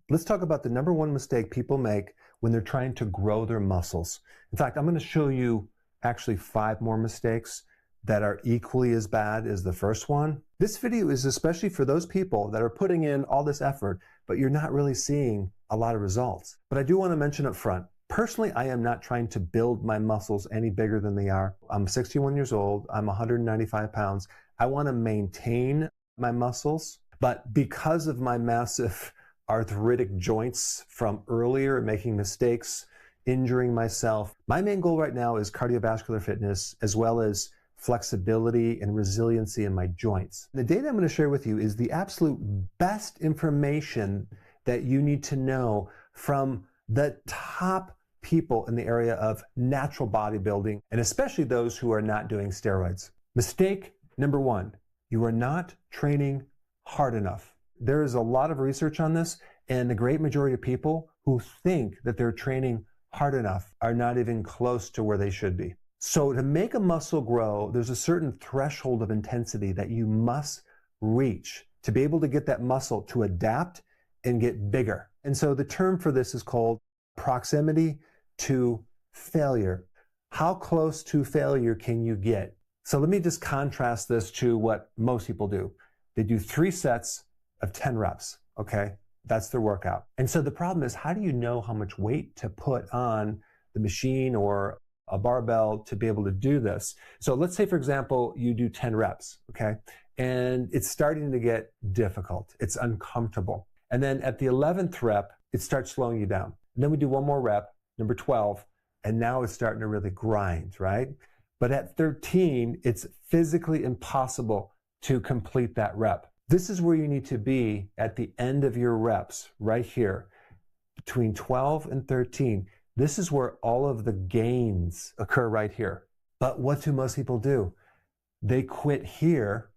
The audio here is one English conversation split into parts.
Let's talk about the number one mistake people make when they're trying to grow their muscles. In fact, I'm going to show you actually 5 more mistakes that are equally as bad as the first one. This video is especially for those people that are putting in all this effort, but you're not really seeing a lot of results. But I do want to mention up front, personally, I am not trying to build my muscles any bigger than they are. I'm 61 years old. I'm 195 pounds. I want to maintain my muscles, but because of my massive arthritic joints from earlier, making mistakes, injuring myself, my main goal right now is cardiovascular fitness as well as flexibility and resiliency in my joints. The data I'm going to share with you is the absolute best information that you need to know from the top people in the area of natural bodybuilding, and especially those who are not doing steroids. Mistake number 1, you are not training hard enough. There is a lot of research on this, and the great majority of people who think that they're training hard enough are not even close to where they should be. So to make a muscle grow, there's a certain threshold of intensity that you must reach to be able to get that muscle to adapt and get bigger. And so the term for this is called proximity to failure. How close to failure can you get? So let me just contrast this to what most people do. They do 3 sets of 10 reps, okay? That's their workout. And so the problem is, how do you know how much weight to put on the machine or a barbell to be able to do this? So let's say, for example, you do 10 reps, okay? And it's starting to get difficult. It's uncomfortable. And then at the 11th rep, it starts slowing you down. And then we do one more rep, number 12, and now it's starting to really grind, right? But at 13, it's physically impossible to complete that rep. This is where you need to be at the end of your reps, right here, between 12 and 13. This is where all of the gains occur right here. But what do most people do? They quit here,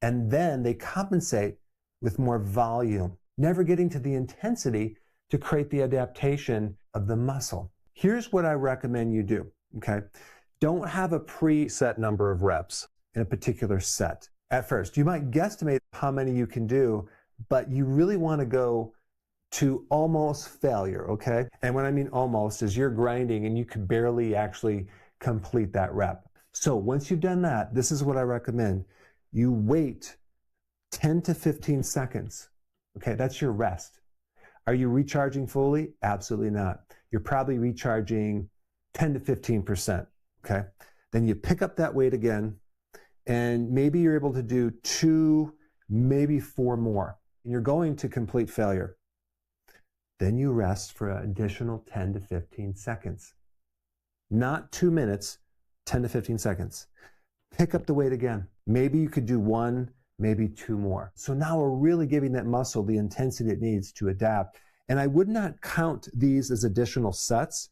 and then they compensate with more volume, never getting to the intensity to create the adaptation of the muscle. Here's what I recommend you do, okay? Don't have a preset number of reps in a particular set. At first, you might guesstimate how many you can do, but you really want to go to almost failure, okay? And what I mean almost is you're grinding and you can barely actually complete that rep. So once you've done that, this is what I recommend. You wait 10 to 15 seconds, okay? That's your rest. Are you recharging fully? Absolutely not. You're probably recharging 10 to 15%, okay? Then you pick up that weight again, and maybe you're able to do 2, maybe 4 more, and you're going to complete failure. Then you rest for an additional 10 to 15 seconds. Not 2 minutes, 10 to 15 seconds. Pick up the weight again. Maybe you could do 1, maybe 2 more. So now we're really giving that muscle the intensity it needs to adapt. And I would not count these as additional sets.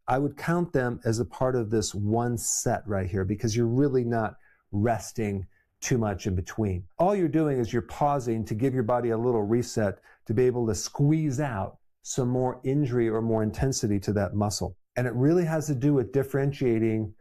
I would count them as a part of this one set right here, because you're really not resting too much in between. All you're doing is you're pausing to give your body a little reset to be able to squeeze out some more injury or more intensity to that muscle. And it really has to do with differentiating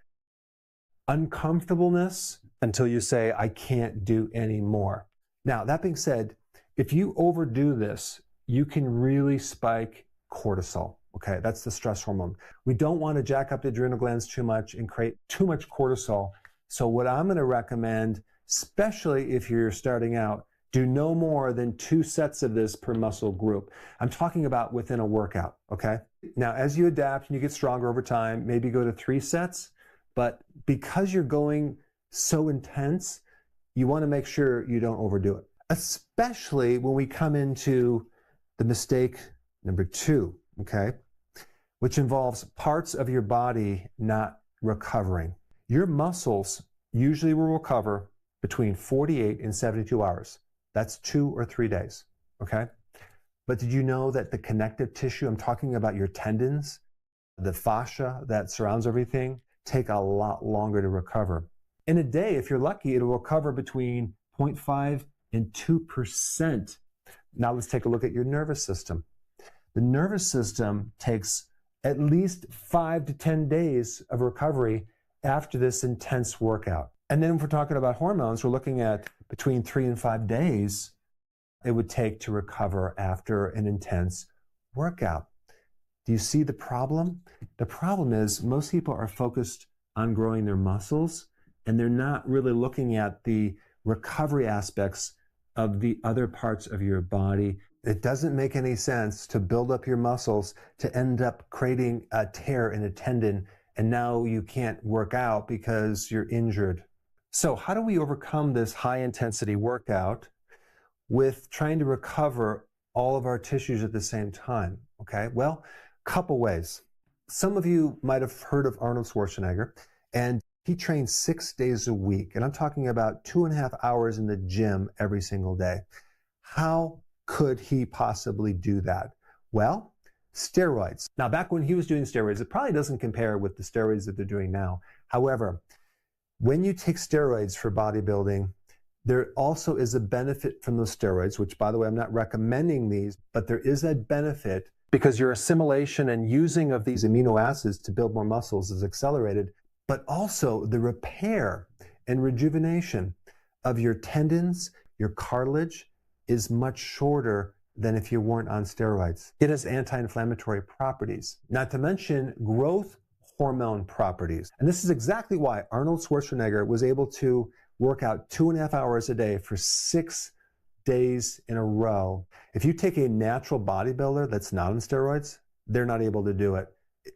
uncomfortableness until you say, I can't do any more. Now, that being said, if you overdo this, you can really spike cortisol. Okay, that's the stress hormone. We don't want to jack up the adrenal glands too much and create too much cortisol. So what I'm going to recommend, especially if you're starting out, do no more than 2 sets of this per muscle group. I'm talking about within a workout, okay? Now, as you adapt and you get stronger over time, maybe go to 3 sets, but because you're going so intense, you want to make sure you don't overdo it, especially when we come into the mistake number 2, okay, which involves parts of your body not recovering. Your muscles usually will recover between 48 and 72 hours. That's 2 or 3 days, okay? But did you know that the connective tissue, I'm talking about your tendons, the fascia that surrounds everything, take a lot longer to recover. In a day, if you're lucky, it'll recover between 0.5 and 2%. Now let's take a look at your nervous system. The nervous system takes at least 5 to 10 days of recovery after this intense workout. And then if we're talking about hormones, we're looking at between 3 and 5 days it would take to recover after an intense workout. Do you see the problem? The problem is most people are focused on growing their muscles, and they're not really looking at the recovery aspects of the other parts of your body. It doesn't make any sense to build up your muscles to end up creating a tear in a tendon, and now you can't work out because you're injured. So how do we overcome this high intensity workout with trying to recover all of our tissues at the same time? Okay, well, couple ways. Some of you might have heard of Arnold Schwarzenegger, and he trains 6 days a week, and I'm talking about 2.5 hours in the gym every single day. How could he possibly do that? Well, steroids. Now, back when he was doing steroids, it probably doesn't compare with the steroids that they're doing now. However, when you take steroids for bodybuilding, there also is a benefit from those steroids, which, by the way, I'm not recommending these, but there is a benefit because your assimilation and using of these amino acids to build more muscles is accelerated, but also the repair and rejuvenation of your tendons, your cartilage is much shorter than if you weren't on steroids. It has anti-inflammatory properties, not to mention growth hormone properties. And this is exactly why Arnold Schwarzenegger was able to work out 2.5 hours a day for 6 days in a row. If you take a natural bodybuilder that's not on steroids, they're not able to do it.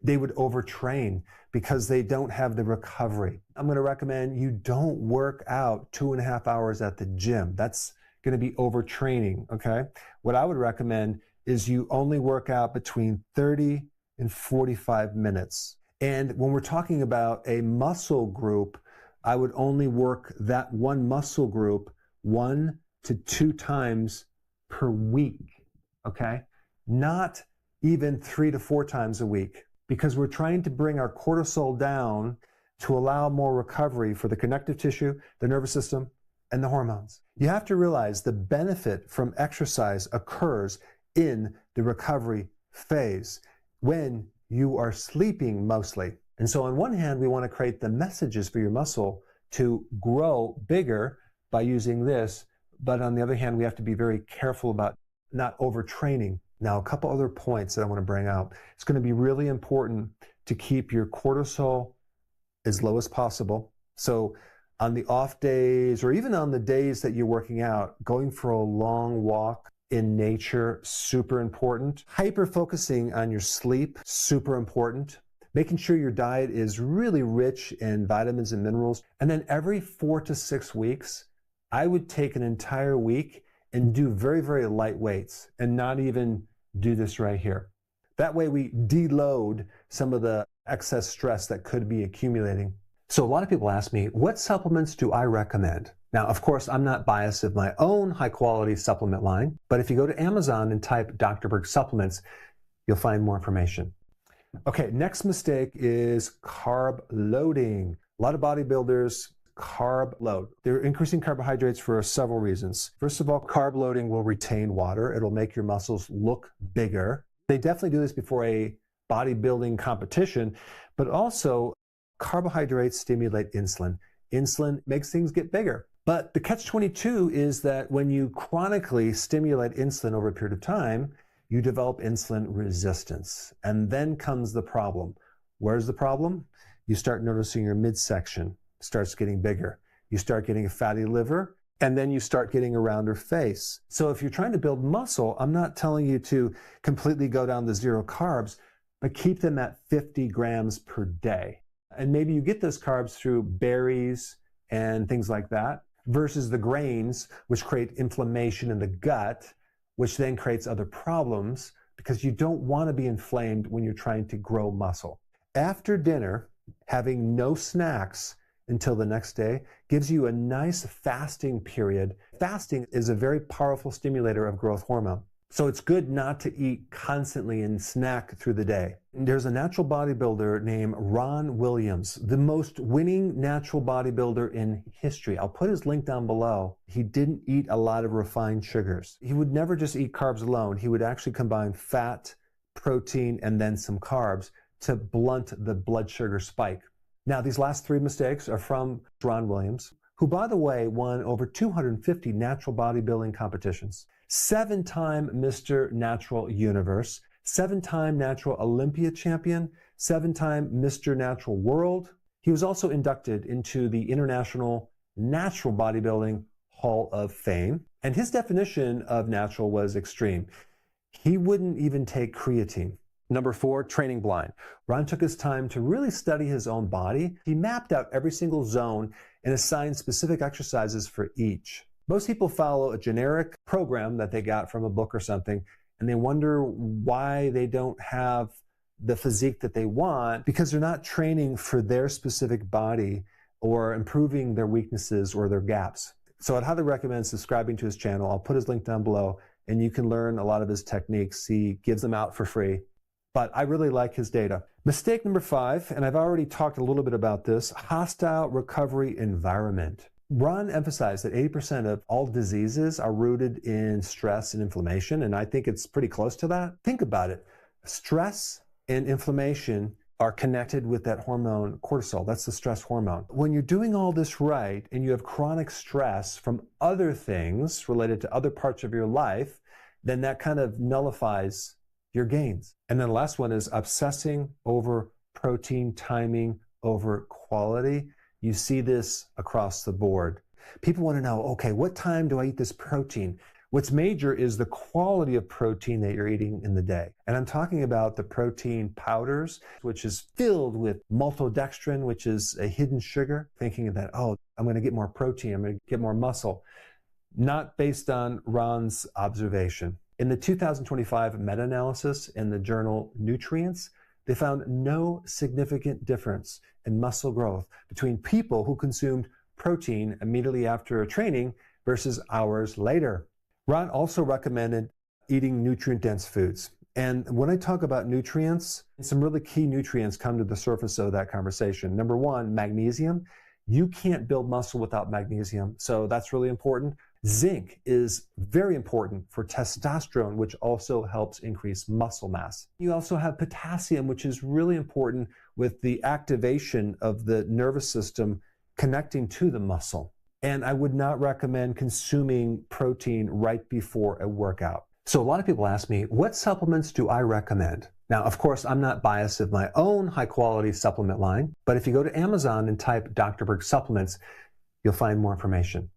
They would overtrain because they don't have the recovery. I'm going to recommend you don't work out 2.5 hours at the gym. That's going to be overtraining, okay? What I would recommend is you only work out between 30 and 45 minutes. And when we're talking about a muscle group, I would only work that one muscle group 1 to 2 times per week, okay? Not even 3 to 4 times a week, because we're trying to bring our cortisol down to allow more recovery for the connective tissue, the nervous system, and the hormones. You have to realize the benefit from exercise occurs in the recovery phase when you are sleeping mostly. And so on one hand, we want to create the messages for your muscle to grow bigger by using this. But on the other hand, we have to be very careful about not overtraining. Now, a couple other points that I want to bring out. It's going to be really important to keep your cortisol as low as possible. So on the off days, or even on the days that you're working out, going for a long walk in nature, super important. Hyper-focusing on your sleep, super important. Making sure your diet is really rich in vitamins and minerals. And then every 4 to 6 weeks, I would take an entire week and do very, very light weights and not even do this right here. That way we deload some of the excess stress that could be accumulating. So a lot of people ask me, what supplements do I recommend? Now, of course, I'm not biased of my own high quality supplement line, but if you go to Amazon and type Dr. Berg supplements, you'll find more information. Okay, next mistake is carb loading. A lot of bodybuilders carb load. They're increasing carbohydrates for several reasons. First of all, carb loading will retain water. It'll make your muscles look bigger. They definitely do this before a bodybuilding competition, but also carbohydrates stimulate insulin. Insulin makes things get bigger. But the catch-22 is that when you chronically stimulate insulin over a period of time, you develop insulin resistance. And then comes the problem. Where's the problem? You start noticing your midsection starts getting bigger. You start getting a fatty liver, and then you start getting a rounder face. So if you're trying to build muscle, I'm not telling you to completely go down to 0 carbs, but keep them at 50 grams per day. And maybe you get those carbs through berries and things like that, versus the grains, which create inflammation in the gut, which then creates other problems because you don't want to be inflamed when you're trying to grow muscle. After dinner, having no snacks until the next day gives you a nice fasting period. Fasting is a very powerful stimulator of growth hormone. So it's good not to eat constantly and snack through the day. There's a natural bodybuilder named Ron Williams, the most winning natural bodybuilder in history. I'll put his link down below. He didn't eat a lot of refined sugars. He would never just eat carbs alone. He would actually combine fat, protein, and then some carbs to blunt the blood sugar spike. Now, these last 3 mistakes are from Ron Williams, who, by the way, won over 250 natural bodybuilding competitions. 7-time Mr. Natural Universe, 7-time Natural Olympia champion, 7-time Mr. Natural World. He was also inducted into the International Natural Bodybuilding Hall of Fame. And his definition of natural was extreme. He wouldn't even take creatine. Number 4, training blind. Ron took his time to really study his own body. He mapped out every single zone and assigned specific exercises for each. Most people follow a generic program that they got from a book or something, and they wonder why they don't have the physique that they want because they're not training for their specific body or improving their weaknesses or their gaps. So I'd highly recommend subscribing to his channel. I'll put his link down below, and you can learn a lot of his techniques. He gives them out for free. But I really like his data. Mistake number 5, and I've already talked a little bit about this, hostile recovery environment. Ron emphasized that 80% of all diseases are rooted in stress and inflammation, and I think it's pretty close to that. Think about it. Stress and inflammation are connected with that hormone cortisol. That's the stress hormone. When you're doing all this right and you have chronic stress from other things related to other parts of your life, then that kind of nullifies your gains. And then the last one is obsessing over protein timing over quality. You see this across the board. People want to know, okay, what time do I eat this protein? What's major is the quality of protein that you're eating in the day. And I'm talking about the protein powders, which is filled with maltodextrin, which is a hidden sugar, thinking that, oh, I'm going to get more protein, I'm going to get more muscle. Not based on Ron's observation. In the 2025 meta-analysis in the journal Nutrients, they found no significant difference in muscle growth between people who consumed protein immediately after a training versus hours later. Ron also recommended eating nutrient-dense foods. And when I talk about nutrients, some really key nutrients come to the surface of that conversation. Number 1, magnesium. You can't build muscle without magnesium, so that's really important. Zinc is very important for testosterone, which also helps increase muscle mass. You also have potassium, which is really important with the activation of the nervous system connecting to the muscle. And I would not recommend consuming protein right before a workout. So a lot of people ask me, what supplements do I recommend? Now, of course, I'm not biased of my own high-quality supplement line, but if you go to Amazon and type Dr. Berg supplements, you'll find more information.